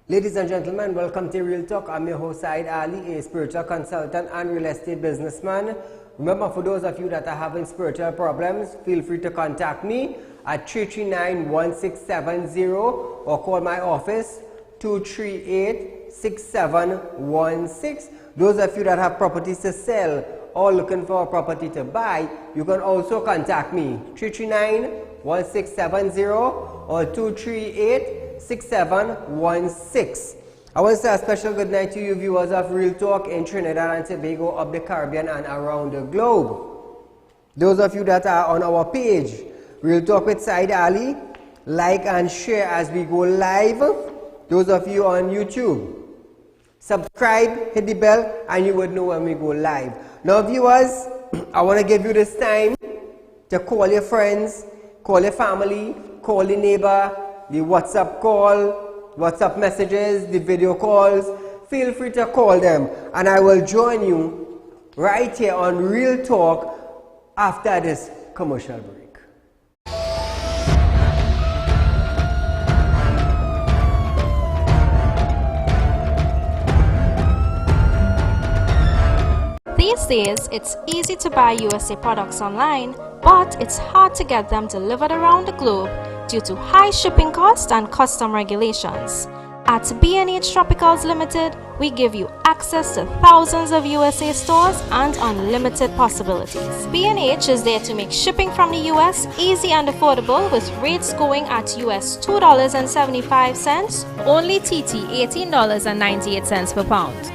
Ladies and gentlemen, welcome to Real Talk. I'm your host, Saieed Ali, a spiritual consultant and real estate businessman. Remember, for those of you that are having spiritual problems, feel free to contact me at 339-1670 or call my office 238-6716. Those of you that have properties to sell or looking for a property to buy, you can also contact me 339-1670 or 238-6716. I want to say a special good night to you viewers of Real Talk in Trinidad and Tobago, of the Caribbean and around the globe. Those of you that are on our page, Real Talk with Saieed Ali, like and share as we go live. Those of you on YouTube, subscribe, hit the bell, and you would know when we go live. Now viewers, I want to give you this time to call your friends, call your family, call the neighbor, the WhatsApp call, WhatsApp messages, the video calls. Feel free to call them, and I will join you right here on Real Talk after this commercial break. These days, it's easy to buy USA products online, but it's hard to get them delivered around the globe due to high shipping costs and custom regulations. At B&H Tropicals Limited, we give you access to thousands of USA stores and unlimited possibilities. B&H is there to make shipping from the US easy and affordable, with rates going at US $2.75, only TT $18.98 per pound.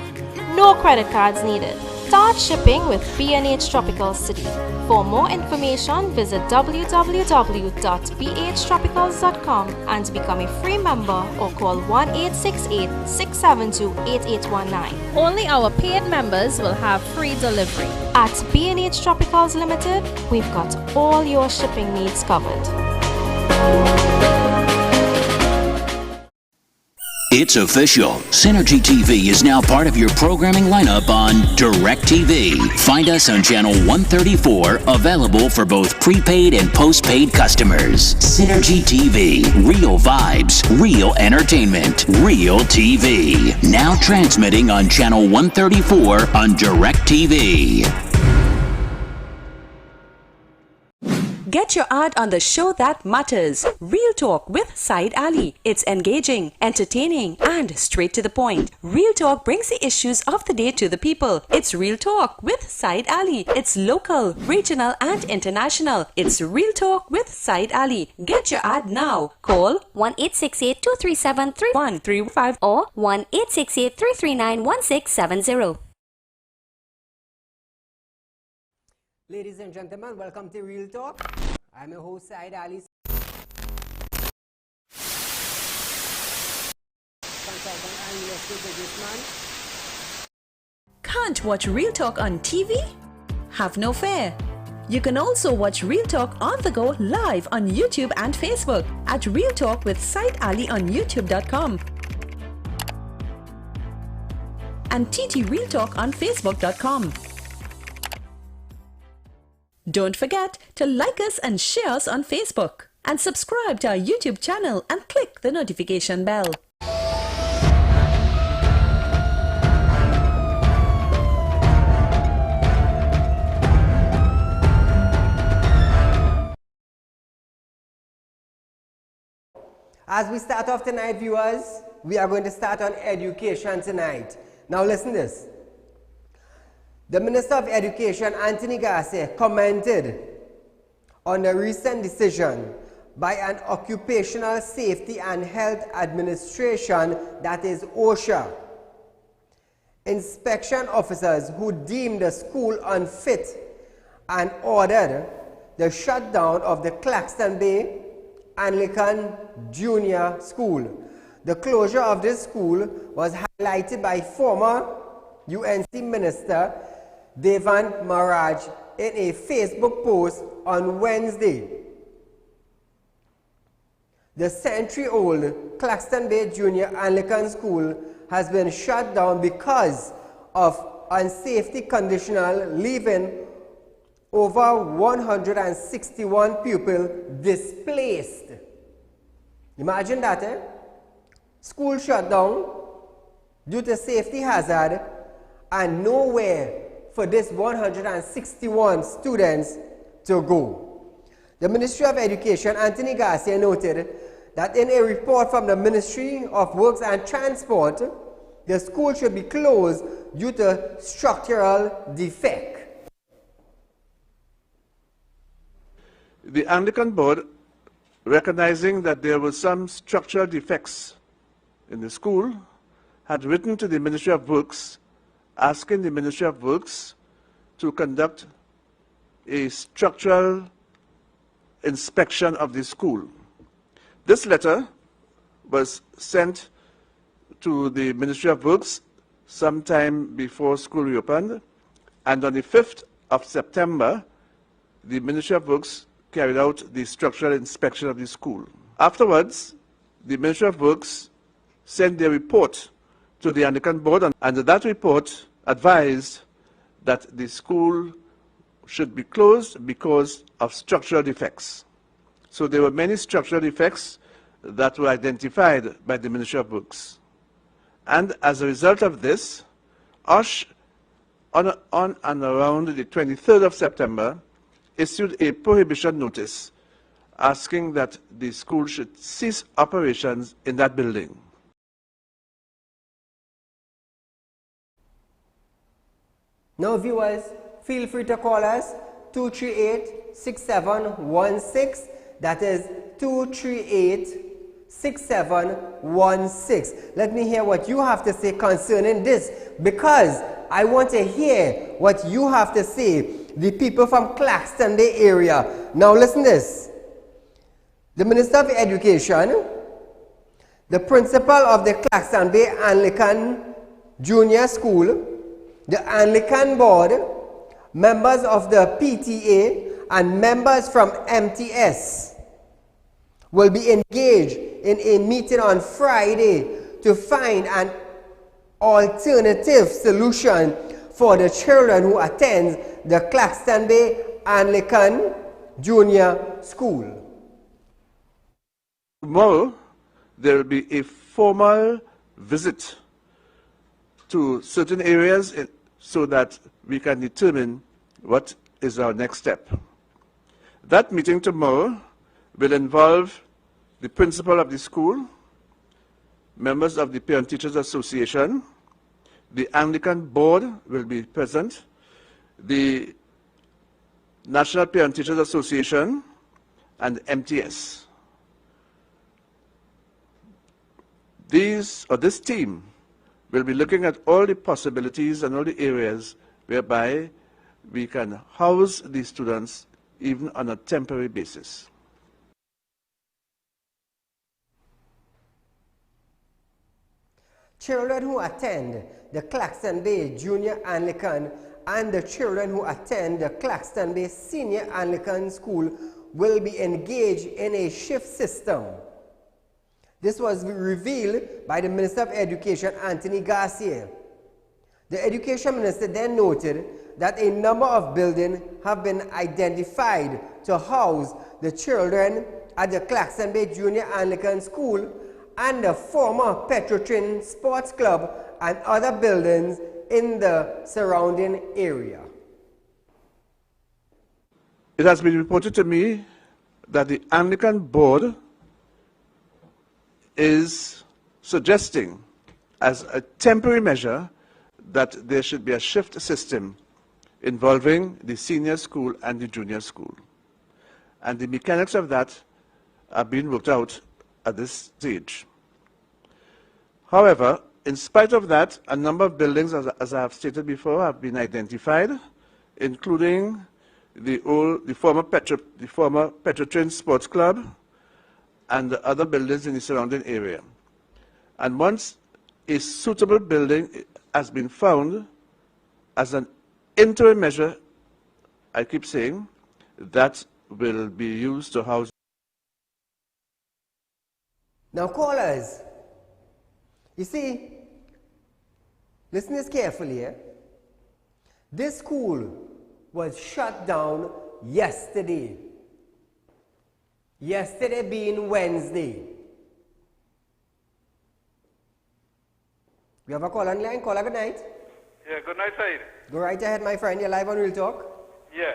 No credit cards needed. Start shipping with B&H Tropicals today. For more information, visit www.bhtropicals.com and become a free member or call 1-868-672-8819. Only our paid members will have free delivery. At B&H Tropicals Limited, we've got all your shipping needs covered. It's official. Synergy TV is now part of your programming lineup on DirecTV. Find us on channel 134, available for both prepaid and postpaid customers. Synergy TV. Real vibes, real entertainment, real TV. Now transmitting on channel 134 on DirecTV. Get your ad on the show that matters. Real Talk with Saieed Ali. It's engaging, entertaining, and straight to the point. Real Talk brings the issues of the day to the people. It's Real Talk with Saieed Ali. It's local, regional, and international. It's Real Talk with Saieed Ali. Get your ad now. Call 1-868-237-3135 or 1-868-339-1670. Ladies and gentlemen, welcome to Real Talk. I'm your host, Saieed Ali, consultant and real estate businessman. Can't watch Real Talk on TV? Have no fear. You can also watch Real Talk on the go live on YouTube and Facebook at Real Talk with Saieed Ali on YouTube.com and TT Real Talk on Facebook.com. Don't forget to like us and share us on Facebook, and subscribe to our YouTube channel and click the notification bell. As we start off tonight, viewers, we are going to start on education tonight. Now listen to this. The Minister of Education, Anthony Garcia, commented on the recent decision by an Occupational Safety and Health Administration, that is OSHA, inspection officers who deemed the school unfit and ordered the shutdown of the Claxton Bay Anglican Junior School. The closure of this school was highlighted by former UNC Minister Devan Maharaj in a Facebook post on Wednesday. The century-old Claxton Bay Junior Anglican School has been shut down because of unsafety conditional, leaving over 161 pupils displaced. Imagine that, eh? School shut down due to safety hazard and nowhere for this 161 students to go. The Ministry of Education, Anthony Garcia, noted that in a report from the Ministry of Works and Transport, the school should be closed due to structural defect. The Anglican Board, recognizing that there were some structural defects in the school, had written to the Ministry of Works asking the Ministry of Works to conduct a structural inspection of the school. This letter was sent to the Ministry of Works sometime before school reopened, and on the 5th of September, the Ministry of Works carried out the structural inspection of the school. Afterwards, the Ministry of Works sent their report to the Anglican Board, and that report advised that the school should be closed because of structural defects. So there were many structural defects that were identified by the Ministry of Works. And as a result of this, OSH, on and around the 23rd of September, issued a prohibition notice asking that the school should cease operations in that building. Now viewers, feel free to call us 238-6716. That is 238-6716. Let me hear what you have to say concerning this, because I want to hear what you have to say, the people from Claxton Bay area. Now listen to this. The Minister of Education, the principal of the Claxton Bay Anglican Junior School, the Anglican Board, members of the PTA, and members from MTS will be engaged in a meeting on Friday to find an alternative solution for the children who attend the Claxton Bay Anglican Junior School. Tomorrow, there will be a formal visit to certain areas so that we can determine what is our next step. That meeting tomorrow will involve the principal of the school, members of the Parent Teachers Association, the Anglican Board will be present, the National Parent Teachers Association, and MTS. This team will be looking at all the possibilities and all the areas whereby we can house these students even on a temporary basis. Children who attend the Claxton Bay Junior Anglican and the children who attend the Claxton Bay Senior Anglican School will be engaged in a shift system. This was revealed by the Minister of Education, Anthony Garcia. The Education Minister then noted that a number of buildings have been identified to house the children at the Claxton Bay Junior Anglican School and the former Petrotrin Sports Club and other buildings in the surrounding area. It has been reported to me that the Anglican Board is suggesting as a temporary measure that there should be a shift system involving the senior school and the junior school. And the mechanics of that are being worked out at this stage. However, in spite of that, a number of buildings, as I have stated before, have been identified, including the former Petrotrin Sports Club and the other buildings in the surrounding area. And once a suitable building has been found as an interim measure, I keep saying, that will be used to house. Now callers, you see, listen this carefully here. This school was shut down yesterday. Yesterday being Wednesday. You have a call on line? Caller, good night. Yeah, good night, Said. Go right ahead, my friend. You're live on Real Talk. Yeah.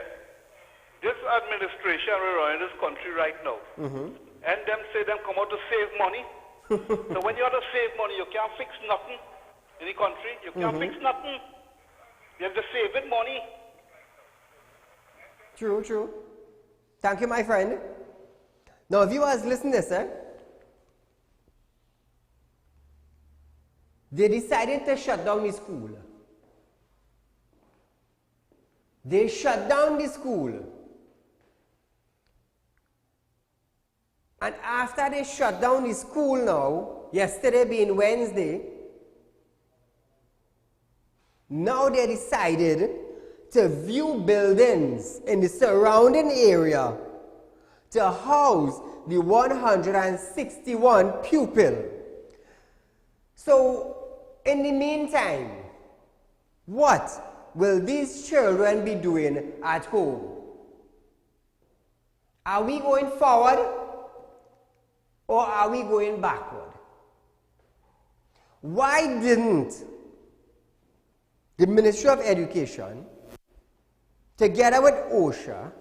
This administration we're running this country right now. And them say them come out to save money. So when you have to save money, you can't fix nothing in the country. You can't fix nothing. You have to save it money. True, true. Thank you, my friend. Now, viewers, listen to this, They decided to shut down the school. They shut down the school. And after they shut down the school now, yesterday being Wednesday, now they decided to view buildings in the surrounding area to house the 161 pupils. So, in the meantime, what will these children be doing at home? Are we going forward or are we going backward? Why didn't the Ministry of Education, together with OSHA,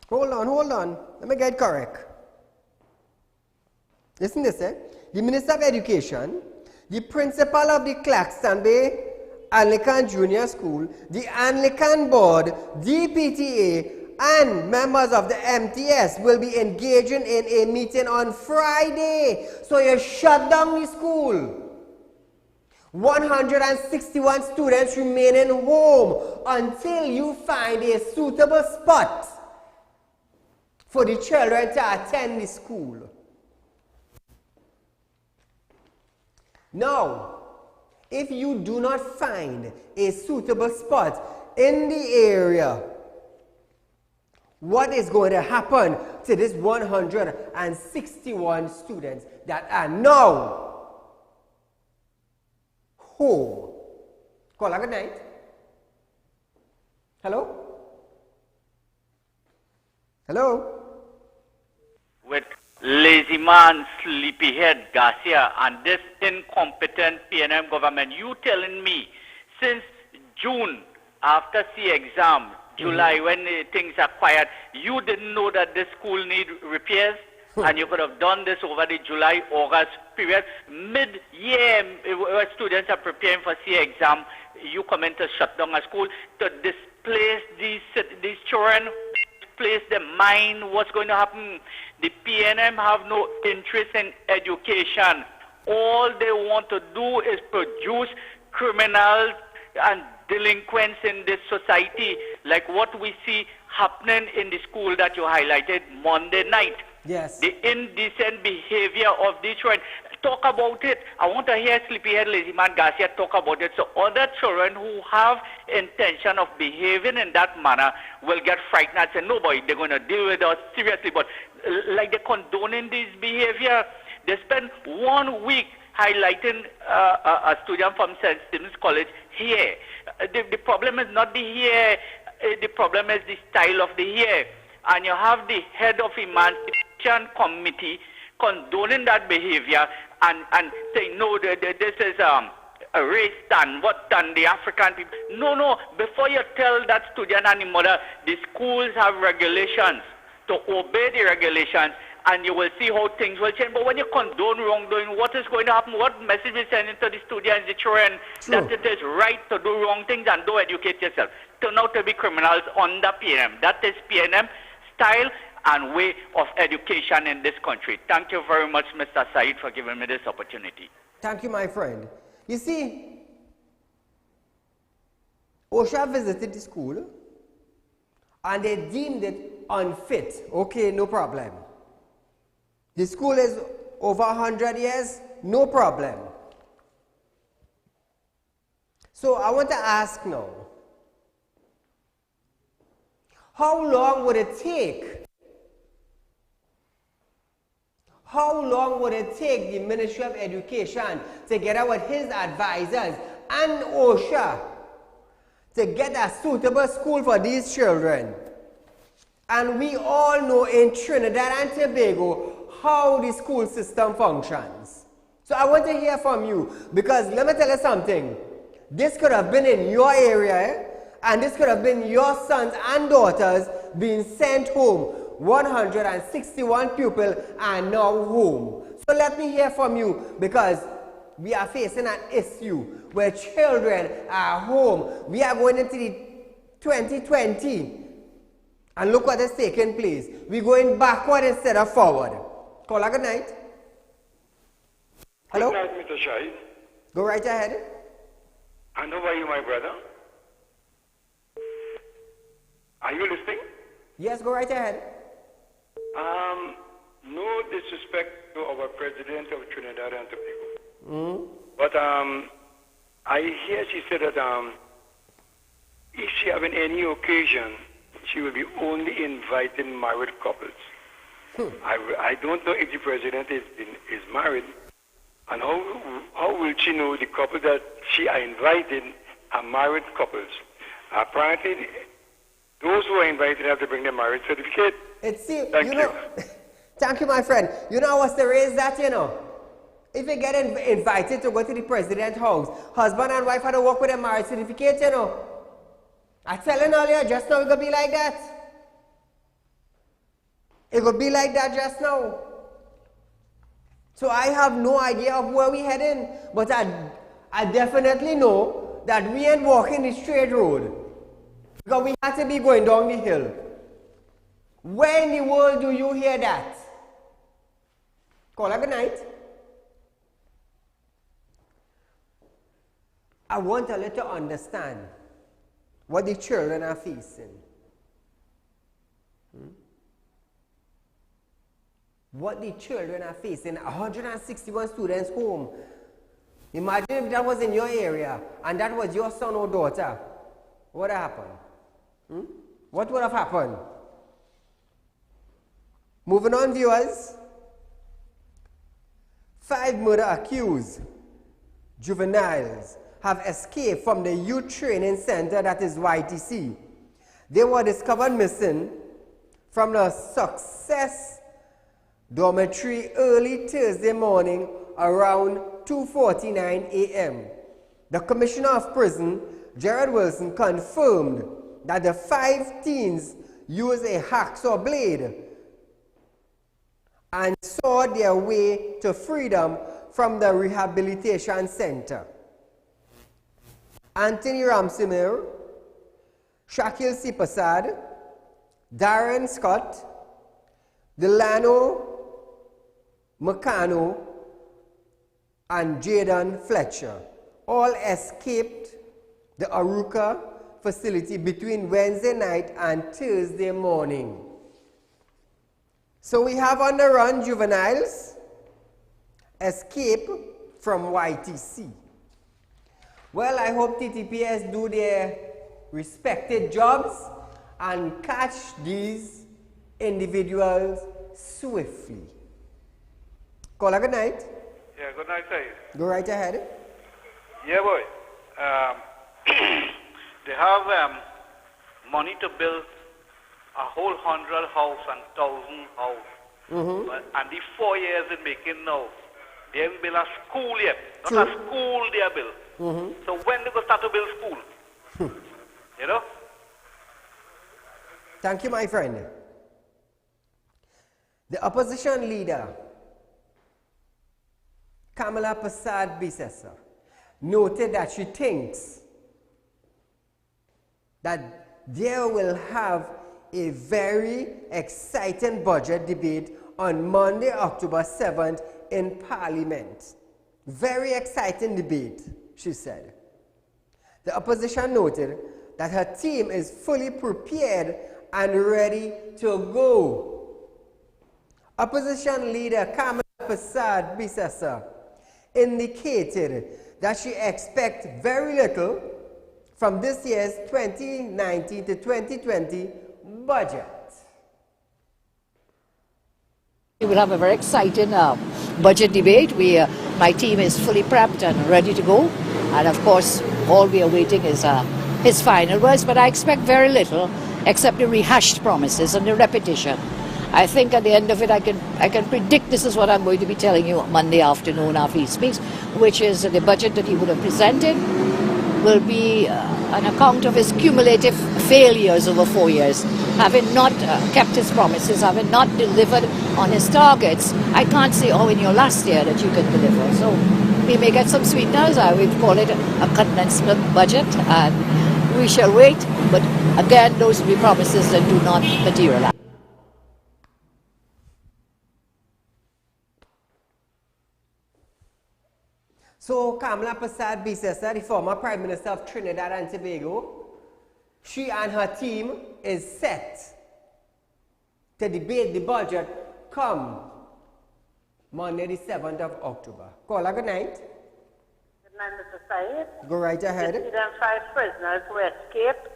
hold on, let me get correct. Listen to this, The Minister of Education, the principal of the Claxton Bay Anglican Junior School, the Anglican Board, DPTA, and members of the MTS will be engaging in a meeting on Friday. So you shut down the school. 161 students remaining home until you find a suitable spot for the children to attend the school. Now, if you do not find a suitable spot in the area, what is going to happen to this 161 students that are now home? Caller, good night. Hello? Hello? With lazy man, sleepyhead Garcia and this incompetent PNM government, you telling me since June after C exam, July when things are quiet, you didn't know that this school need repairs? And you could have done this over the July, August period. Mid-year, where students are preparing for C exam, you come in to shut down a school to displace these children, displace their mind. What's going to happen? The PNM have no interest in education. All they want to do is produce criminals and delinquents in this society, like what we see happening in the school that you highlighted Monday night. Yes. The indecent behavior of these children. Talk about it. I want to hear Sleepyhead Lazy Man Garcia talk about it. So other children who have intention of behaving in that manner will get frightened and say, no boy, they're going to deal with us seriously. But like they're condoning this behavior. They spend 1 week highlighting a student from St. Stephen's College here. The problem is not the hair. The problem is the style of the hair. And you have the head of Emancipation Committee condoning that behavior and saying, no, this is a race stand, what done the African people. No, before you tell that student and the mother, the schools have regulations to obey the regulations, and you will see how things will change. But when you condone wrongdoing, what is going to happen? What message we send to the students, the children, that it is right to do wrong things and don't educate yourself? Turn out to be criminals under PNM. That is PNM style and way of education in this country. Thank you very much, Mr. Said, for giving me this opportunity. Thank you, my friend. You see, OSHA visited the school and they deemed it unfit. Okay, no problem. The school is over 100 years, no problem. So I want to ask now, how long would it take? How long would it take the Ministry of Education, together with his advisors and OSHA, to get a suitable school for these children? And we all know in Trinidad and Tobago how the school system functions. So I want to hear from you, because let me tell you something. This could have been in your area, and this could have been your sons and daughters being sent home. 161 pupils are now home. So let me hear from you, because we are facing an issue where children are home. We are going into the 2020, and look what is taking place. We're going backward instead of forward. Caller, good night. Hello? Good night, Mr. Shahid. Go right ahead. And how are you, my brother? Are you listening? Yes, go right ahead. No disrespect to our president of Trinidad and Tobago. But I hear she said that if she having any occasion, she will be only inviting married couples. I don't know if the president is married, and how will she know the couple that she are inviting are married couples? Apparently, those who are invited have to bring their marriage certificate. Thank you. Thank you, my friend. You know what's the raise that, you know? If you get invited to go to the president's house, husband and wife had to walk with a marriage certificate, you know. I tell you earlier, just now it could be like that. It could be like that just now. So I have no idea of where we're heading, but I definitely know that we ain't walking the straight road, because we have to be going down the hill. Where in the world do you hear that? Caller, good night. I want a little to understand what the children are facing. What the children are facing. 161 students home. Imagine if that was in your area and that was your son or daughter. What would have happened? What would have happened? Moving on, viewers. 5 murder accused juveniles have escaped from the youth training center, that is YTC. They were discovered missing from the Success dormitory early Thursday morning around 2:49 a.m. The Commissioner of Prison, Gerard Wilson, confirmed that the 5 teens used a hacksaw blade and saw their way to freedom from the rehabilitation center. Anthony Ramsimir, Shakil Sipasad, Darren Scott, Delano Macano, and Jaden Fletcher all escaped the Aruka facility between Wednesday night and Thursday morning. So we have on the run juveniles escape from YTC. Well, I hope TTPS do their respected jobs and catch these individuals swiftly. Caller, good night. Yeah, good night, Saeed. Go right ahead. Yeah, boy. They have money to build a whole 100 house and 1,000 house. And the 4 years in making now, they haven't built a school yet. Not a school they are built. So when they go start to build school? You know? Thank you, my friend. The opposition leader, Kamala Prasad Bisesa, noted that she thinks that there will have a very exciting budget debate on Monday, October 7th in Parliament. Very exciting debate, she said. The opposition noted that her team is fully prepared and ready to go. Opposition leader Kamala Prasad Bisesa indicated that she expects very little from this year's 2019 to 2020 budget. We will have a very exciting budget debate. My team is fully prepped and ready to go. And of course, all we are waiting is his final words. But I expect very little except the rehashed promises and the repetition. I think at the end of it, I can predict this is what I'm going to be telling you Monday afternoon after he speaks, which is the budget that he would have presented will be an account of his cumulative failures over 4 years, having not kept his promises, having not delivered on his targets. I can't say, oh, in your last year that you can deliver. So we may get some sweeteners. I would call it a condensed milk budget, and we shall wait. But again, those will be promises that do not materialize. So Kamala Persad-Bissessar, the former Prime Minister of Trinidad and Tobago, she and her team is set to debate the budget come Monday the 7th of October. Caller, good night. Good night, Mr. Saeed. Go right ahead. You see them 5 prisoners who escaped,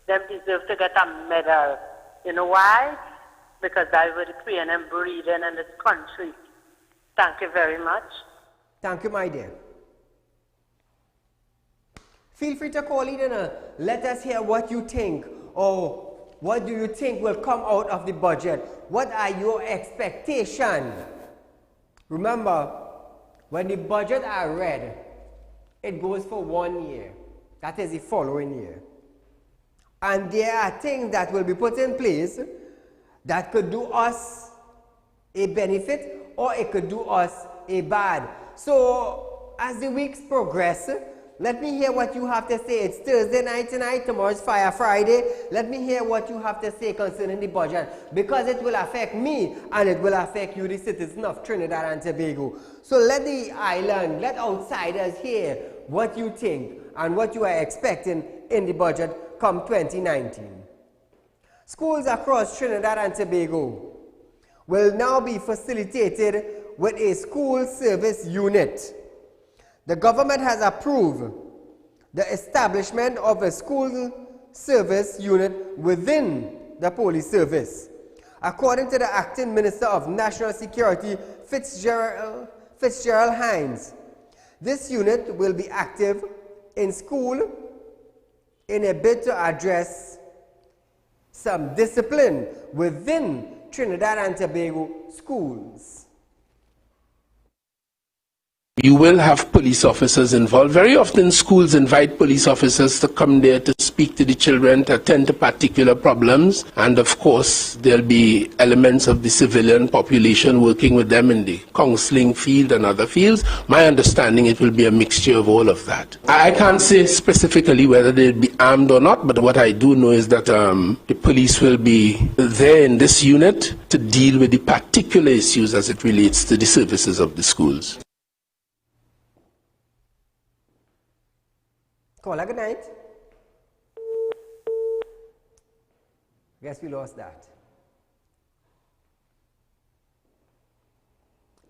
them deserve to get a medal. You know why? Because they were the pain and breathing in this country. Thank you very much. Thank you, my dear. Feel free to call in and let us hear what you think, or what do you think will come out of the budget? What are your expectations? Remember, when the budget are read, it goes for 1 year. That is the following year. And there are things that will be put in place that could do us a benefit, or it could do us a bad. So, as the weeks progress, let me hear what you have to say. It's Thursday night tonight, tomorrow's Fire Friday. Let me hear what you have to say concerning the budget, because it will affect me and it will affect you, the citizen of Trinidad and Tobago. So let the island, let outsiders hear what you think and what you are expecting in the budget come 2019. Schools across Trinidad and Tobago will now be facilitated with a school service unit. The government has approved the establishment of a school service unit within the police service. According to the Acting Minister of National Security, Fitzgerald Hines, this unit will be active in school in a bid to address some discipline within Trinidad and Tobago schools. You will have police officers involved. Very often schools invite police officers to come there to speak to the children, to attend to particular problems, and of course there'll be elements of the civilian population working with them in the counseling field and other fields. My understanding, it will be a mixture of all of that. I can't say specifically whether they'll be armed or not, but what I do know is that the police will be there in this unit to deal with the particular issues as it relates to the services of the schools. Caller, good night. Guess we lost that.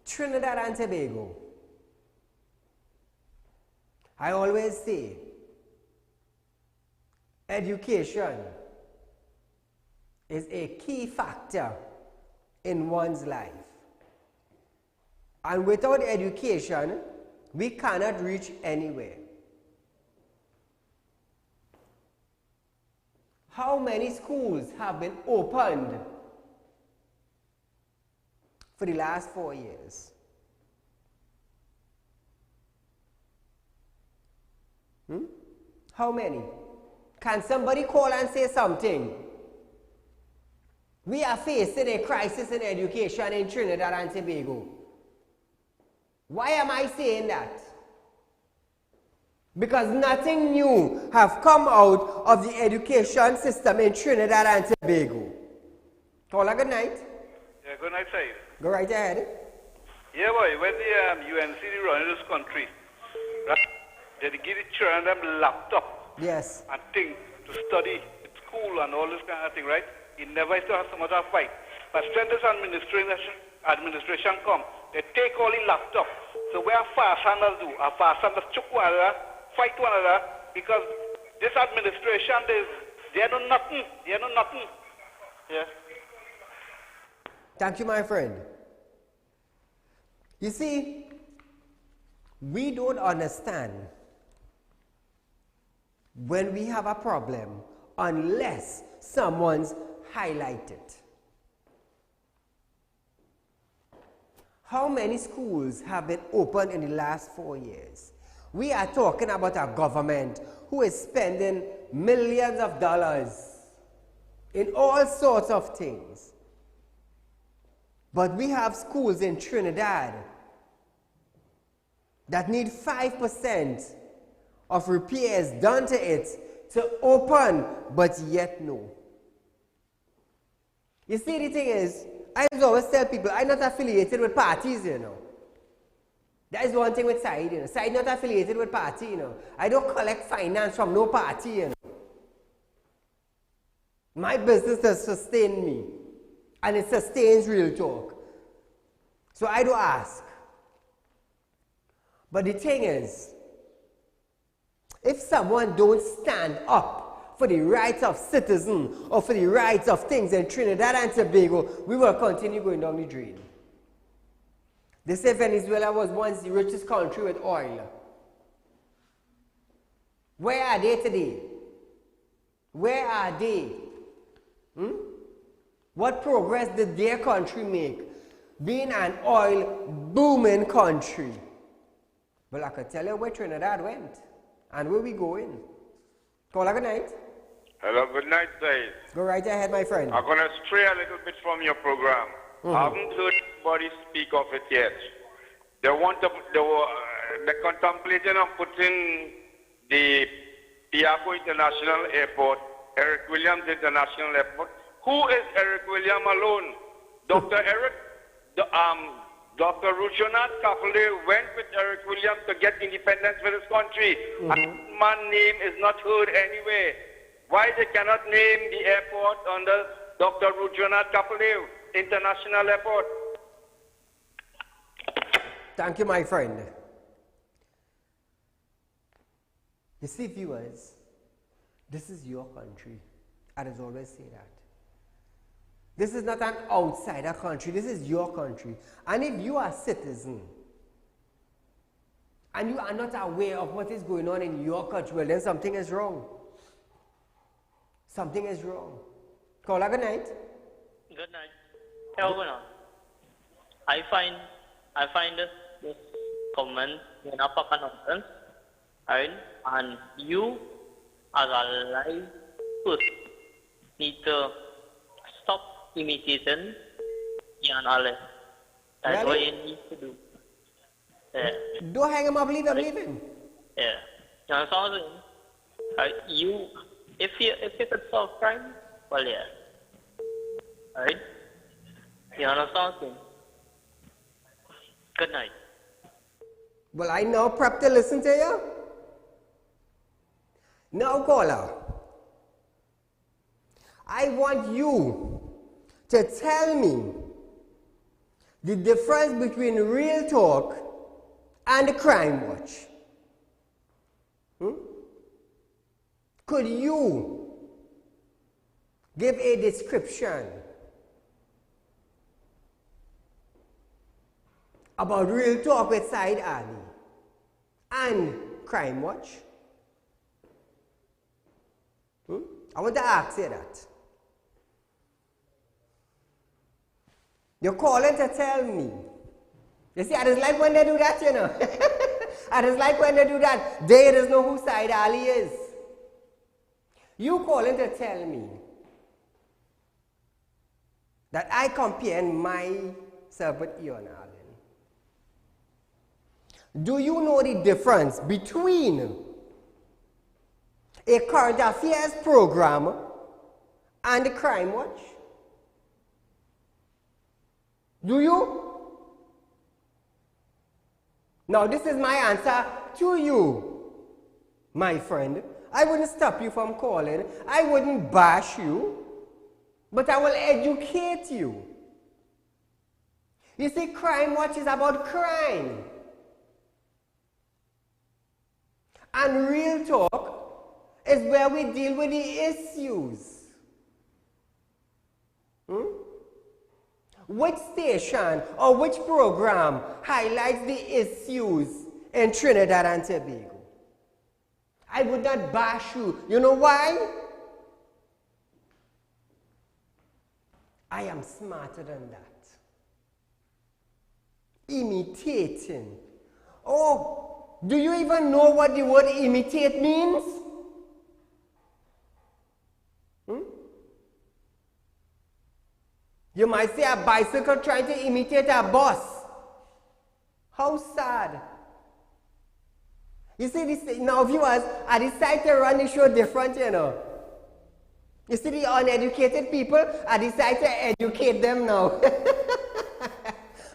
Trinidad and Tobago. I always say, education is a key factor in one's life. And without education, we cannot reach anywhere. How many schools have been opened for the last 4 years? How many? Can somebody call and say something? We are facing a crisis in education in Trinidad and Tobago. Why am I saying that? Because nothing new have come out of the education system in Trinidad and Tobago. Caller, good night. Yeah, good night, Saeed. Go right ahead. Yeah, boy, when the UNC run this country, right, they give the children them laptop. Yes. And things to study at school and all this kind of thing, right? It never used to have so much of a fight. But when this administration come, they take all the laptop. So where fast handers do, a fast handers choke one another, fight one another, because this administration, they know nothing. They know nothing. Yeah. Thank you, my friend. You see, we don't understand when we have a problem unless someone's highlighted. How many schools have been opened in the last 4 years? We are talking about a government who is spending millions of dollars in all sorts of things. But we have schools in Trinidad that need 5% of repairs done to it to open, but yet no. You see, the thing is, I always tell people, I'm not affiliated with parties, you know. That is one thing with Saieed, you know. Saieed not affiliated with party, you know. I don't collect finance from no party, you know. My business does sustain me, and it sustains Real Talk. So I do ask. But the thing is, if someone don't stand up for the rights of citizens or for the rights of things in Trinidad and Tobago, we will continue going down the drain. They say Venezuela was once the richest country with oil. Where are they today? Where are they? What progress did their country make, being an oil booming country? Well, I could tell you where Trinidad went and where we going. Caller, good night. Hello, good night, Said. Go right ahead, my friend. I'm going to stray a little bit from your program. I haven't heard anybody speak of it yet. They're contemplating of putting the Piaco International Airport, Eric Williams International Airport. Who is Eric Williams alone? Dr. Rujonath Kapale went with Eric Williams to get independence for this country. And man's name is not heard anywhere. Why they cannot name the airport under Dr. Rujonath Kapale International Airport? Thank you, my friend. You see, viewers, this is your country. I just always say that. This is not an outsider country. This is your country. And if you are a citizen and you are not aware of what is going on in your country, well, then something is wrong. Something is wrong. Caller, good night. Good night. What's going on? I find this comment in a nonsense, right? And you, as a live person, need to stop imitating Ian Ali. That's what you need to do. Yeah. Don't hang him up, leave him, leave him. Yeah. You understand what I'm saying? If you could solve crime, well, yeah. Alright? You understand what I'm saying? Good night. Well, I now prep to listen to you. Now, caller, I want you to tell me the difference between Real Talk and the Crime Watch. Could you give a description about Real Talk with Saieed Ali and Crime Watch? I want to ask you that. You're calling to tell me. You see, I just like when they do that, you know. I just like when they do that. They just know who Saieed Ali is. You calling to tell me that I compare myself with Ian Allen. Do you know the difference between a current affairs program and the Crime Watch? Do you? Now, this is my answer to you, my friend. I wouldn't stop you from calling. I wouldn't bash you, but I will educate you. You see, Crime Watch is about crime. And Real Talk is where we deal with the issues. Which station or which program highlights the issues in Trinidad and Tobago? I would not bash you. You know why? I am smarter than that. Imitating. Oh, do you even know what the word imitate means? You might say a bicycle trying to imitate a bus. How sad. You see, this, now viewers, I decide to run the show different, you know. You see the uneducated people, I decide to educate them now.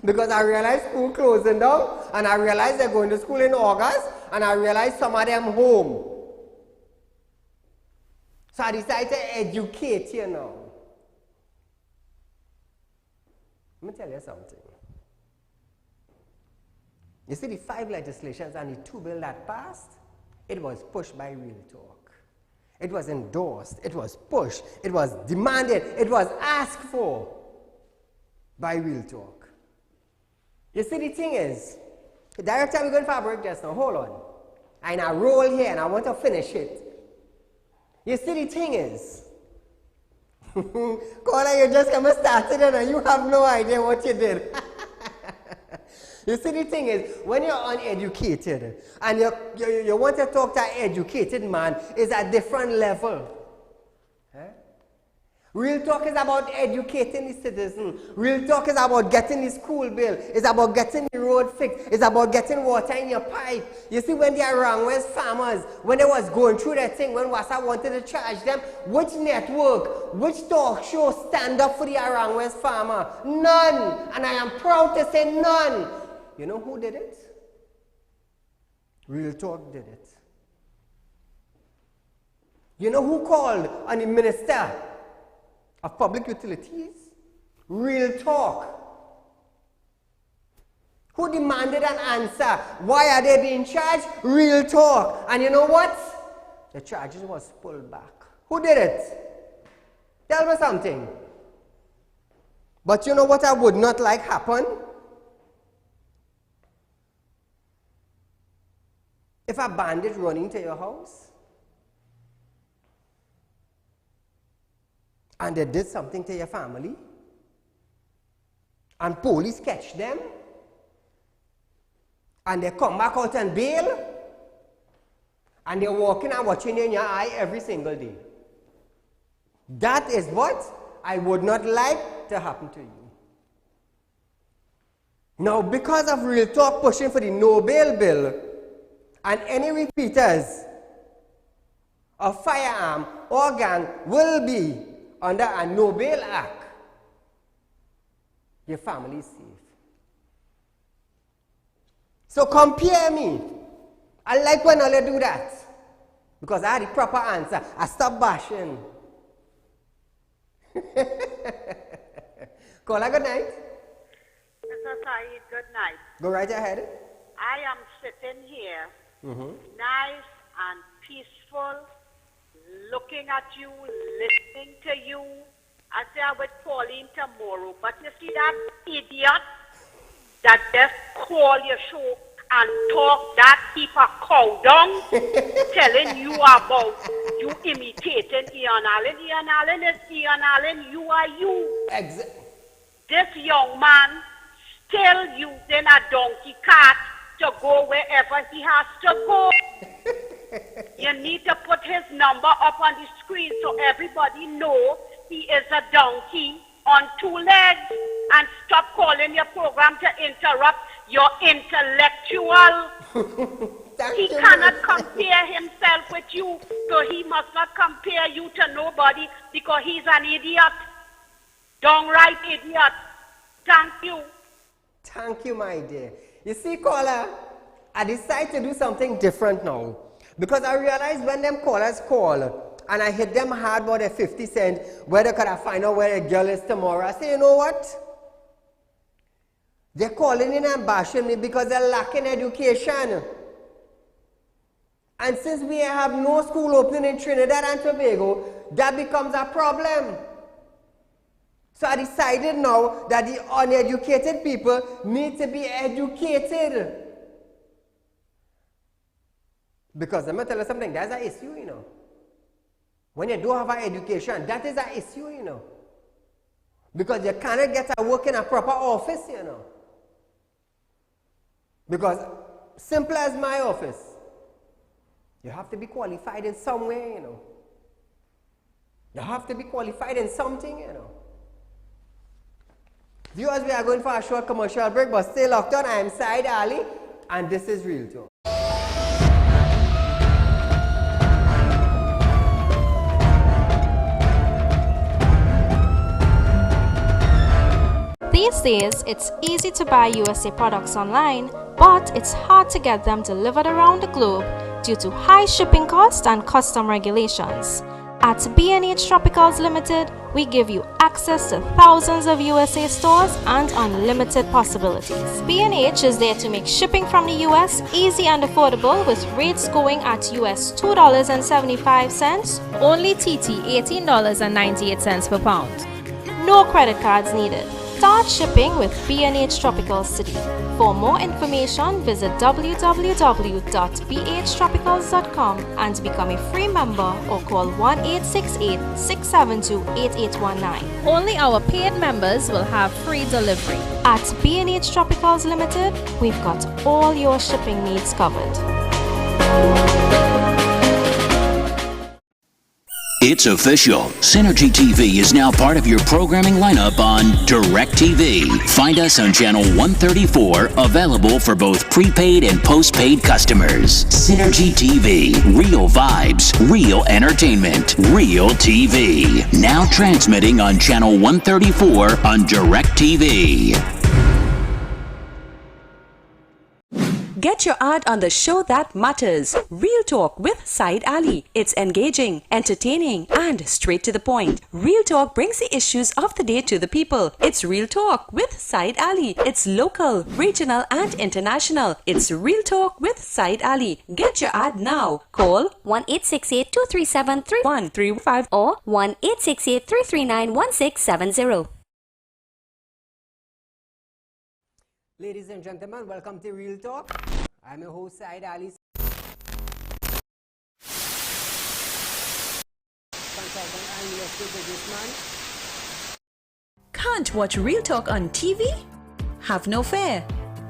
Because I realize school closing down, and I realize they're going to school in August, and I realize some of them home. So I decide to educate you now. Let me tell you something. You see the 5 legislations and the 2 bills that passed, it was pushed by Real Talk. It was endorsed, it was pushed, it was demanded, it was asked for by Real Talk. You see the thing is, the director, we're going for a break just now, hold on. And I roll here and I want to finish it. You see the thing is, Kola, you just come and started and you have no idea what you did. You see, the thing is, when you're uneducated and you want to talk to an educated man, it's a different level. Real Talk is about educating the citizen. Real Talk is about getting the school bill. It's about getting the road fixed. It's about getting water in your pipe. You see, when the Arangwes farmers, when they was going through that thing, when Wassa wanted to charge them, which network, which talk show stand up for the Arangwes farmer? None. And I am proud to say none. You know who did it? Real Talk did it. You know who called on the Minister of Public Utilities? Real Talk. Who demanded an answer? Why are they being charged? Real Talk. And you know what? The charges was pulled back. Who did it? Tell me something. But you know what I would not like happen? If a bandit running to your house and they did something to your family and police catch them and they come back out on bail and they're walking and watching you in your eye every single day. That is what I would not like to happen to you. Now, because of Real Talk pushing for the no bail bill, and any repeaters of firearm or gun will be under a no bail act, your family is safe. So compare me. I like when all do that, because I had the proper answer. I stop bashing. Caller, good night. Mr. Saeed, good night. Go right ahead. I am sitting here, nice and peaceful, looking at you, listening to you. I say I would call in tomorrow, but you see that idiot that just call your show and talk that heap of cow dung, telling you about you imitating Ian Allen. Ian Allen is Ian Allen, you are you. This young man still using a donkey cart to go wherever he has to go. You need to put his number up on the screen so everybody know he is a donkey on 2 legs, and stop calling your program to interrupt your intellectual. He cannot compare himself with you, so he must not compare you to nobody because he's an idiot. Downright idiot. Thank you. Thank you, my dear. You see, caller, I decided to do something different now. Because I realized when them callers call, and I hit them hard about their 50 cents, whether could I find out where the girl is tomorrow, I say, you know what? They're calling in and bashing me because they're lacking education. And since we have no school opening in Trinidad and Tobago, that becomes a problem. So I decided now that the uneducated people need to be educated. Because let me tell you something, that's an issue, you know. When you don't have an education, that is an issue, you know. Because you cannot get a work in a proper office, you know. Because simple as my office, you have to be qualified in some way, you know. You have to be qualified in something, you know. Viewers, we are going for a short commercial break, but stay locked on. I am Saieed Ali, and this is Real Talk. These days, it's easy to buy USA products online, but it's hard to get them delivered around the globe due to high shipping costs and custom regulations. At B&H Tropicals Limited, we give you access to thousands of USA stores and unlimited possibilities. B&H is there to make shipping from the US easy and affordable, with rates going at US $2.75, only TT $18.98 per pound. No credit cards needed. Start shipping with B&H Tropicals today. For more information, visit www.bhtropicals.com and become a free member, or call 1-868-672-8819. Only our paid members will have free delivery. At B&H Tropicals Limited, we've got all your shipping needs covered. It's official. Synergy TV is now part of your programming lineup on DirecTV. Find us on channel 134, available for both prepaid and postpaid customers. Synergy TV. Real vibes, real entertainment, real TV. Now transmitting on channel 134 on DirecTV. Get your ad on the show that matters. Real Talk with Saieed Ali. It's engaging, entertaining, and straight to the point. Real Talk brings the issues of the day to the people. It's Real Talk with Saieed Ali. It's local, regional, and international. It's Real Talk with Saieed Ali. Get your ad now. Call 1-868-237-3135 or 1-868-339-1670. Ladies and gentlemen, welcome to Real Talk. I'm your host, Saieed Ali, consultant and real estate businessman. Can't watch Real Talk on TV? Have no fear.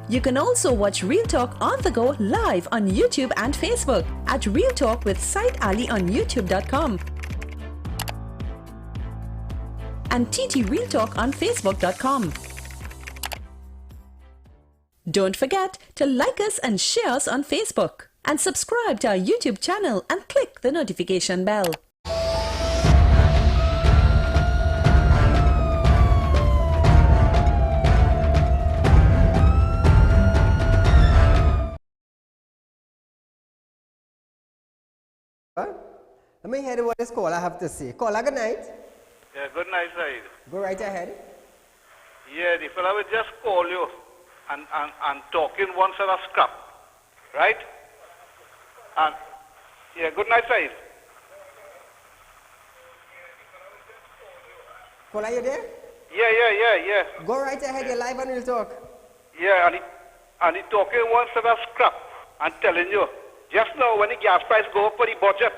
You can also watch Real Talk on the go live on YouTube and Facebook at Real Talk with Saieed Ali on YouTube.com and TT Real Talk on Facebook.com. Don't forget to like us and share us on Facebook, and subscribe to our YouTube channel and click the notification bell. Let me hear what this caller have to say. Caller, good night. Yeah, good night, Saeed. Go right ahead. Yeah, the fella will just call you and talking one set of scrap, right? And yeah, good night, Saeed. Caller, you there? Yeah. Go right ahead, you're live on Real Talk. Yeah, and he talking one set of scrap and telling you, just now when the gas price go up for the budget,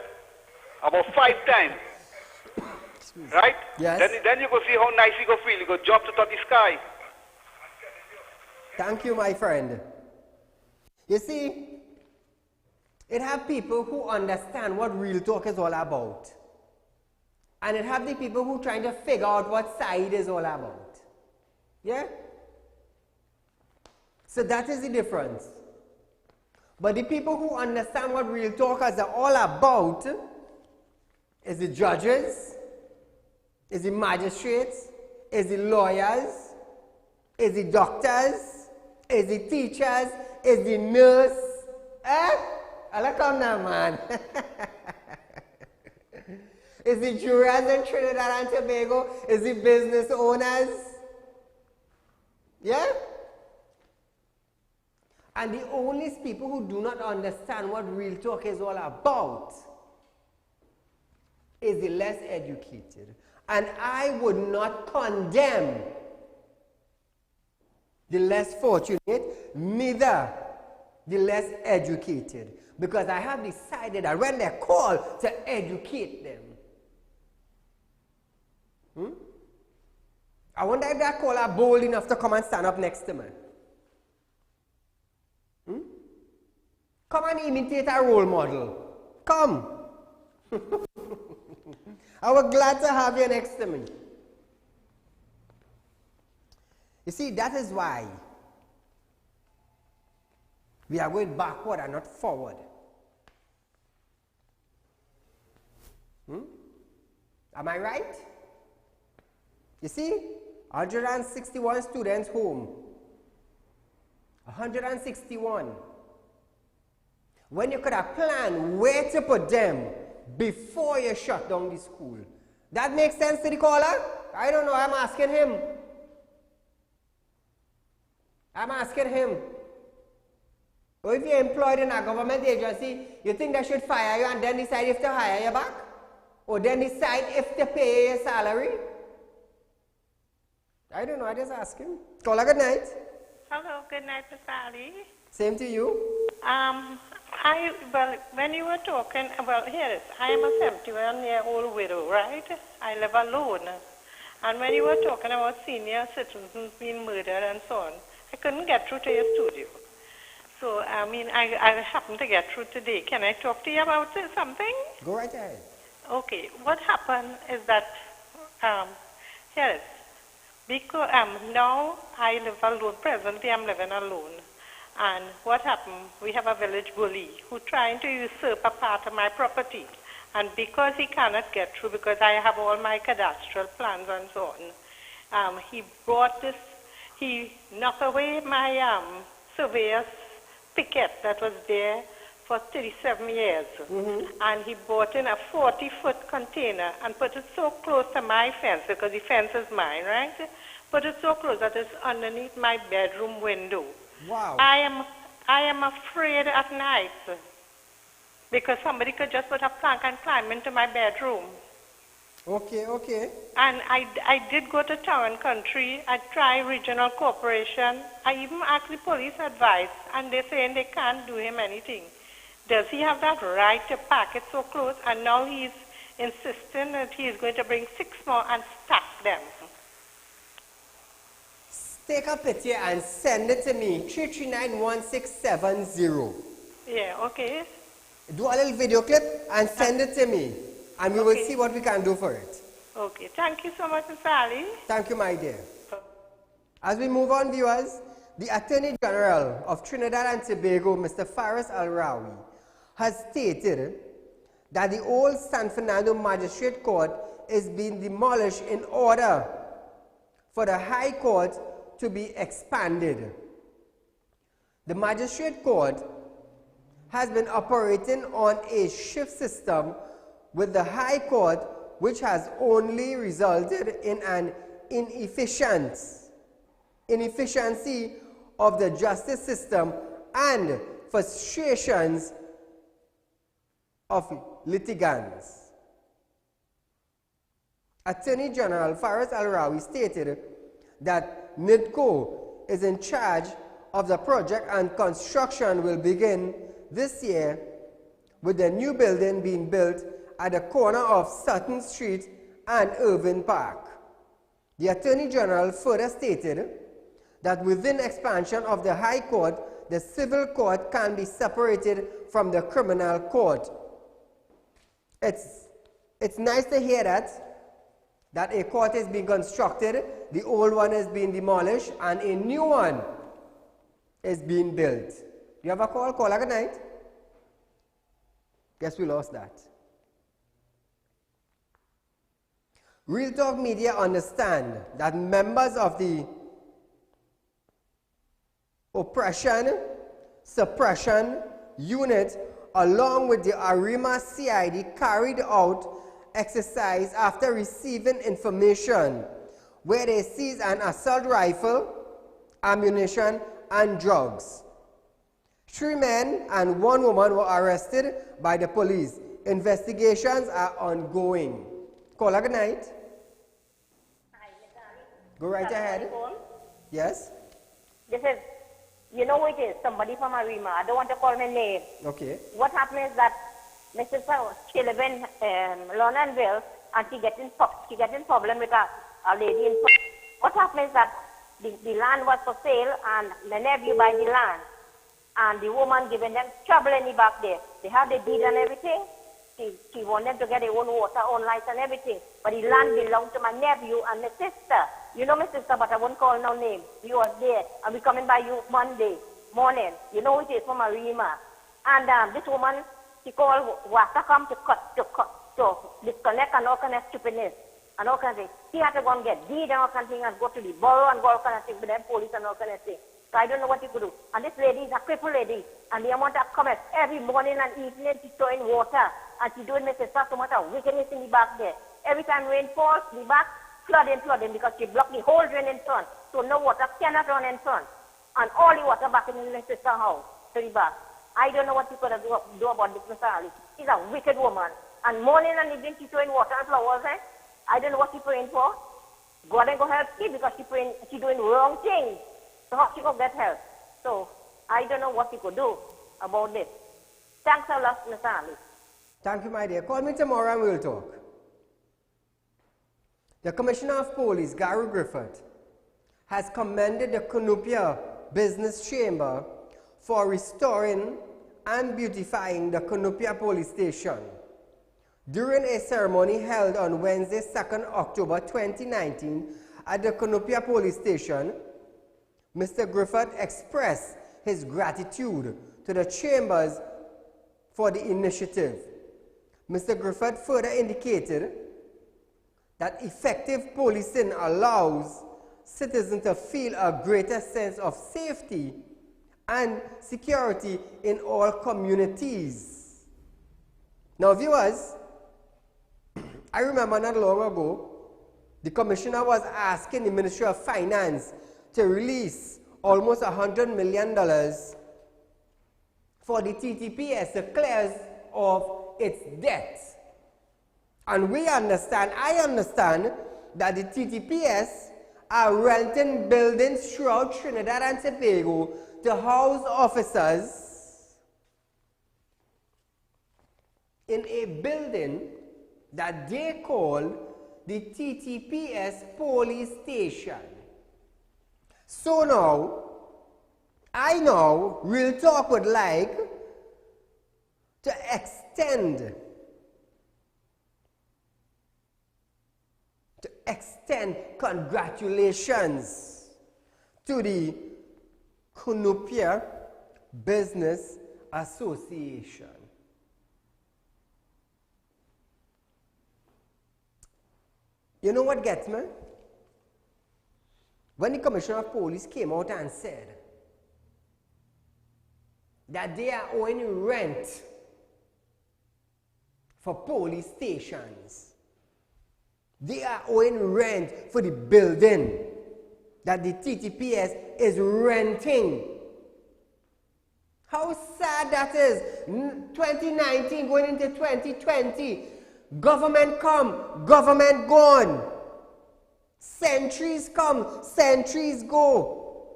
about 5 times, right? Yes. Then you go see how nice you go feel. You go jump to the sky. Thank you, my friend. You see, it have people who understand what Real Talk is all about. And it have the people who trying to figure out what Saeed is all about. Yeah? So that is the difference. But the people who understand what Real Talkers are all about is the judges, is the magistrates, is the lawyers, is the doctors, is the teachers, is the nurse. I'll come now, man. Is the jurors in Trinidad and Tobago, is the business owners. Yeah? And the only people who do not understand what Real Talk is all about is the less educated. And I would not condemn the less fortunate, neither the less educated, because I have decided that when they're called to educate them, I wonder if that caller bold enough to come and stand up next to me. Come and imitate a role model. Come. I was glad to have you next to me. You see, that is why we are going backward and not forward. Am I right? You see, 161 students home. 161. When you could have planned where to put them before you shut down the school. That makes sense to the caller? I don't know, I'm asking him. I'm asking him. Or if you're employed in a government agency, you think they should fire you and then decide if to hire you back? Or then decide if to pay your salary? I don't know, I just ask him. Caller, good night. Hello, good night, Mr. Ali. Same to you. Well, when you were talking about, here, I am a 71-year-old widow, right? I live alone. And when you were talking about senior citizens being murdered and so on, I couldn't get through to your studio. So, I mean, I happened to get through today. Can I talk to you about something? Go right ahead. Okay, what happened is that, here is, because now I live alone, presently I'm living alone. And what happened, we have a village bully who trying to usurp a part of my property. And because he cannot get through, because I have all my cadastral plans and so on, he brought this, he knocked away my surveyor's picket that was there for 37 years. And he brought in a 40-foot container and put it so close to my fence, because the fence is mine, right? Put it so close that it's underneath my bedroom window. Wow. I am afraid at night because somebody could just put a plank and climb into my bedroom. Okay, okay. And I did go to Town and Country. I tried Regional Corporation. I even asked the police advice, and they're saying they can't do him anything. Does he have that right to pack it so close? And now he's insisting that he is going to bring 6 more and stack them. Take a picture and send it to me, 3391670. Yeah, okay. Do a little video clip and send it to me, and we will see what we can do for it. Okay, thank you so much, Mr. Ali. Thank you, my dear. As we move on, viewers, the Attorney General of Trinidad and Tobago, Mr. Faris Al-Rawi, has stated that the old San Fernando Magistrate Court is being demolished in order for the High Court to be expanded. The Magistrate Court has been operating on a shift system with the High Court, which has only resulted in an inefficiency of the justice system and frustrations of litigants. Attorney General Faris Al-Rawi stated that NIDCO is in charge of the project and construction will begin this year with the new building being built at the corner of Sutton Street and Irving Park. The Attorney General further stated that within expansion of the High Court, the Civil Court can be separated from the Criminal Court. It's nice to hear that a court is being constructed, the old one is being demolished, and a new one is being built. Do you have a call? Caller, good night. Guess we lost that. Real Talk Media understand that members of the Oppression Suppression Unit, along with the Arima CID, carried out exercise after receiving information where they seized an assault rifle, ammunition, and drugs. 3 men and 1 woman were arrested by the police. Investigations are ongoing. Caller, good night. Hi, Mr. Ali. Go right ahead. Yes? This is, you know who it is, somebody from Arima. I don't want to call my name. Okay. What happened is that Mrs. She lives in Londonville, and she getting problem with a lady in. What happened is that the land was for sale, and my nephew buy the land, and the woman giving them trouble in the back there. They have the deed and everything. She wanted to get their own water, own lights and everything. But the land belonged to my nephew and my sister. You know my sister, but I won't call no name. You was there, and we coming by you Monday morning. You know it is from Marima. And this woman, she called water come to disconnect and all kind of stupidness and all kind of things. She had to go and get deed and all kind of things and go to the borough and go all kind of things with them police and all kind of things. So I don't know what you could do. And this lady is a crippled lady, and the amount of comments every morning and evening she's throwing water, and she's doing Mrs. So much of wickedness in the back there. Every time rain falls, the back flooding, because she blocked the whole drain in front, so no water cannot run in front. And all the water back in Mrs. house to the back. I don't know what you could do about this, Mr. Ali. She's a wicked woman. And morning and evening she's throwing water and flowers, eh? I don't know what she's praying for. God ain't going to help she because she's doing wrong things. So how she could get help? So I don't know what she could do about this. Thanks a lot, Mr. Ali. Thank you, my dear. Call me tomorrow and we'll talk. The Commissioner of Police, Gary Griffith, has commended the Cunupia Business Chamber for restoring and beautifying the Cunupia Police Station. During a ceremony held on Wednesday, 2nd October 2019 at the Cunupia Police Station, Mr. Griffith expressed his gratitude to the chambers for the initiative. Mr. Griffith further indicated that effective policing allows citizens to feel a greater sense of safety and security in all communities. Now, viewers, I remember not long ago, the Commissioner was asking the Ministry of Finance to release almost $100 million for the TTPS to clear off its debts. And we understand, I understand, that the TTPS are renting buildings throughout Trinidad and Tobago to house officers in a building that they call the TTPS Police Station. So now, I know Real Talk would like to extend congratulations to the Cunupia Business Association. You know what gets me? When the Commissioner of Police came out and said that they are owing rent for police stations, they are owing rent for the building that the TTPS is renting. How sad that is. 2019 going into 2020. Government come, government gone. Centuries come, centuries go.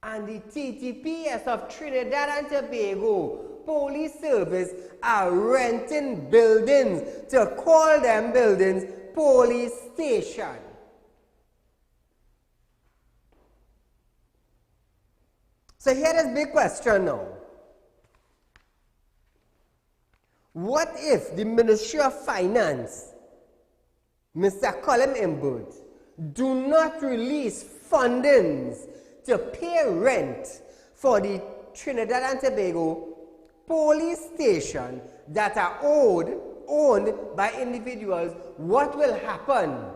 And the TTPS of Trinidad and Tobago Police Service are renting buildings to call them buildings police station. So here is the big question now. What if the Ministry of Finance, Mr. Colin Imbert, do not release fundings to pay rent for the Trinidad and Tobago police station that are owned by individuals? What will happen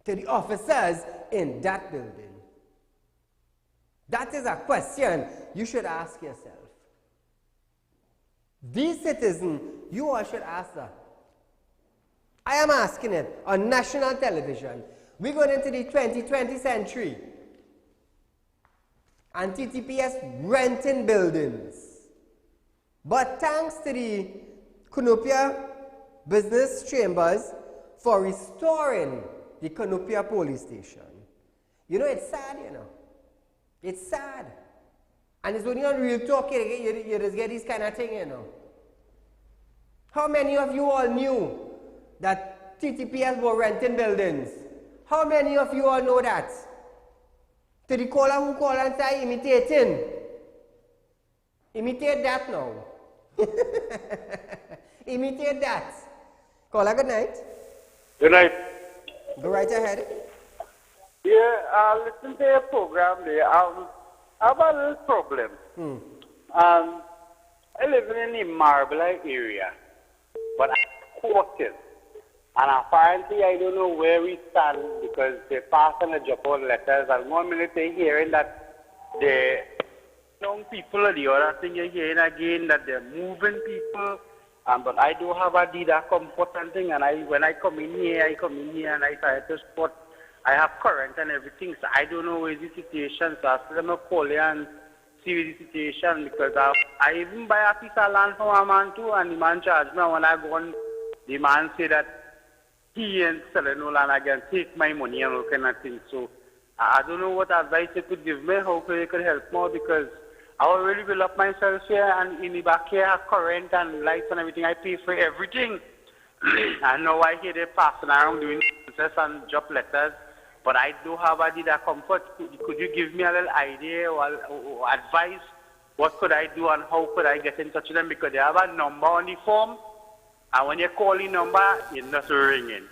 to the officers in that building? That is a question you should ask yourself. These citizens, you all should ask that. I am asking it on national television. We're going into the 2020 century. And TTPS renting buildings. But thanks to the Cunupia Business Chambers for restoring the Cunupia Police Station. You know, it's sad, you know. It's sad. And it's only on Real Talk you just get this kind of thing, you know. How many of you all knew that TTPS were renting buildings? How many of you all know that? To the caller who call and say imitating. Imitate that now. Imitate that. Caller, good night. Good night. Go right ahead. Yeah, I listen to your program there. I have a little problem. I live in the Marble area, but I'm quoted. And apparently I don't know where we stand because they pass on the drop out letters. And 1 minute they're hearing that the young people, or the other thing you're hearing again, that they're moving people. But I do have a deed of comfort and thing. And when I come in here and I try to spot, I have current and everything. So I don't know where the situation. So I still am going to call you and see the situation because I even buy a piece of land from a man too. And the man charged me. And when I go on, the man say that he ain't selling no land again, take my money and all kind of things. So I don't know what advice you could give me, how you could help more because I already build up myself here and in the back here I have current and lights and everything. I pay for everything. And now I hear they passing around doing process and drop letters. But I do have a deed of comfort. Could you give me a little idea or advice? What could I do and how could I get in touch with them? Because they have a number on the form. And when you call the number, it's not ringing.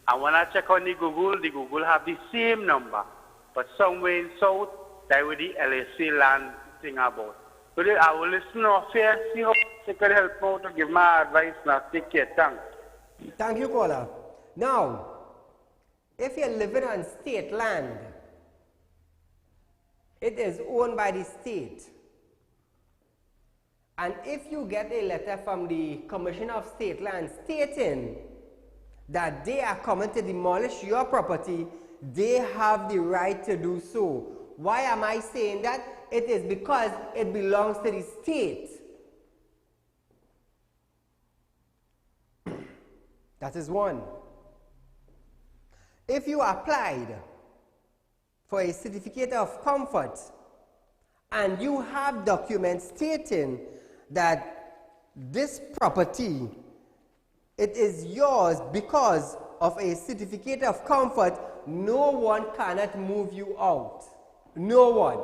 And when I check on the Google have the same number. But somewhere in South, that with the LSC land thing about. So I will listen off here, see how they could help me out to give my advice. Now, take care. Thanks. Thank you, caller. Now, if you're living on state land, it is owned by the state. And if you get a letter from the Commission of State Land stating that they are coming to demolish your property, they have the right to do so. Why am I saying that? It is because it belongs to the state. That is one. If you applied for a certificate of comfort and you have documents stating that this property, it is yours because of a certificate of comfort, no one cannot move you out. No one.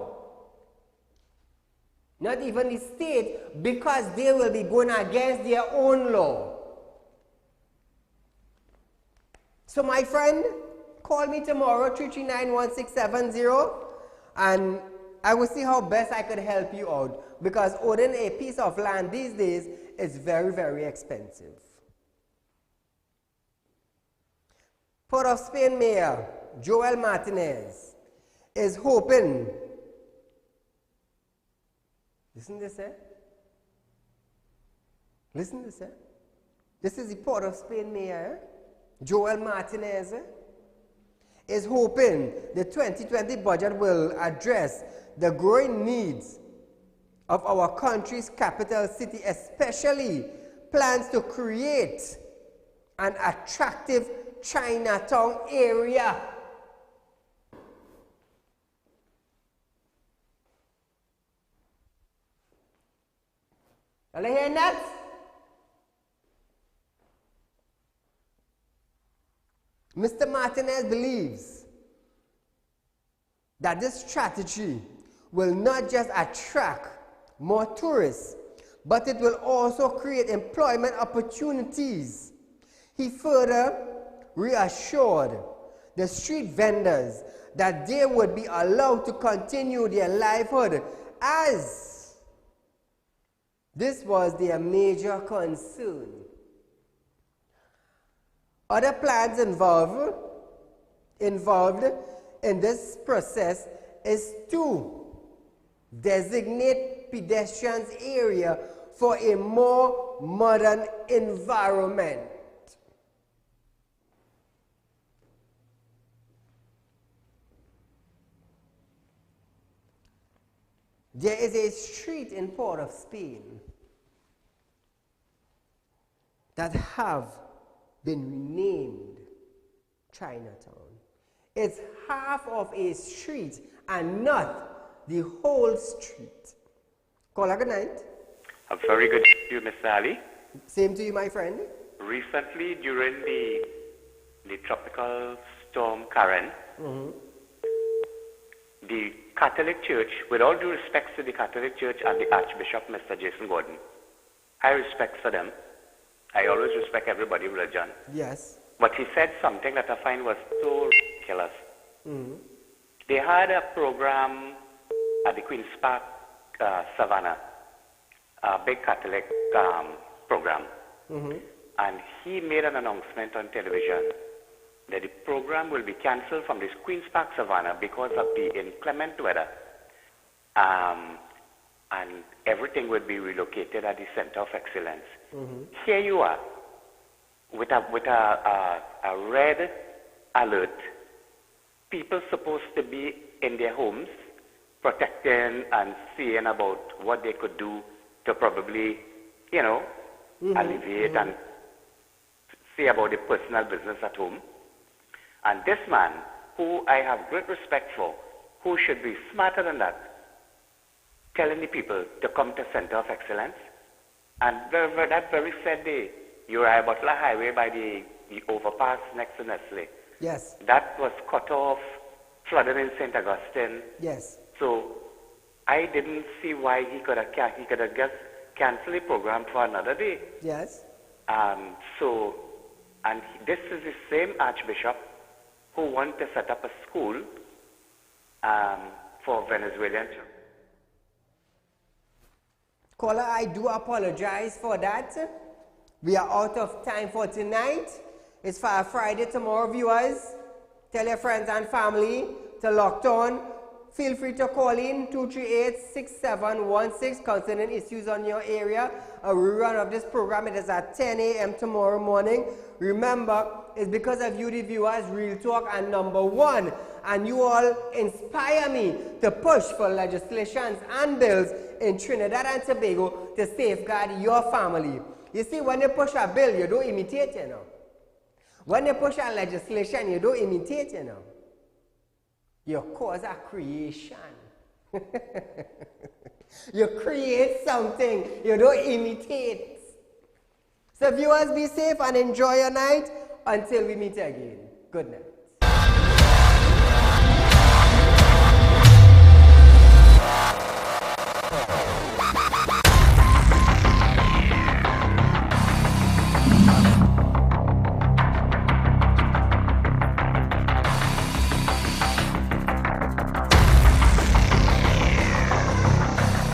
Not even the state, because they will be going against their own law. So my friend, call me tomorrow, 339-1670, and I will see how best I could help you out, because owning a piece of land these days is very, very expensive. Port of Spain Mayor Joel Martinez is hoping, listen to this, eh? Listen to this, eh? This is the Port of Spain Mayor, Joel Martinez, is hoping the 2020 budget will address the growing needs of our country's capital city, especially plans to create an attractive Chinatown area. Are you hearing that? Mr. Martinez believes that this strategy will not just attract more tourists, but it will also create employment opportunities. He further reassured the street vendors that they would be allowed to continue their livelihood, as this was their major concern. Other plans involved in this process is to designate pedestrians area for a more modern environment. There is a street in Port of Spain that have been renamed Chinatown. It's half of a street and not the whole street. Caller, good night. A very good day to you, Mr. Ali. Same to you, my friend. Recently, during the tropical storm Karen, the Catholic Church, with all due respects to the Catholic Church and the Archbishop, Mr. Jason Gordon, high respect for them. I always respect everybody's religion. Yes. But he said something that I find was so ridiculous. Mm-hmm. They had a program at the Queen's Park, Savannah, a big Catholic program. Mm-hmm. And he made an announcement on television that the program will be cancelled from this Queen's Park, Savannah because of the inclement weather. And everything would be relocated at the Center of Excellence. Mm-hmm. Here you are, with a red alert. People supposed to be in their homes, protecting and seeing about what they could do to probably, alleviate and see about the personal business at home. And this man, who I have great respect for, who should be smarter than that, telling the people to come to Center of Excellence. And that very said day, Uriah Butler Highway by the overpass next to Nestle. Yes. That was cut off, flooded in St. Augustine. Yes. So I didn't see why he could have just canceled the program for another day. Yes. And this is the same Archbishop who wanted to set up a school for Venezuelan children. Caller, I do apologize for that. We are out of time for tonight. It's for a Friday tomorrow, viewers. Tell your friends and family to lock on. Feel free to call in 238-6716 concerning issues on your area. A rerun of this program, it is at 10 a.m. tomorrow morning. Remember, it's because of you, the viewers, Real Talk and number one. And you all inspire me to push for legislations and bills in Trinidad and Tobago to safeguard your family. You see, when they push a bill, you don't imitate, When they push a legislation, you don't imitate, You cause a creation. You create something, you don't imitate. So viewers, be safe and enjoy your night until we meet again. Good night.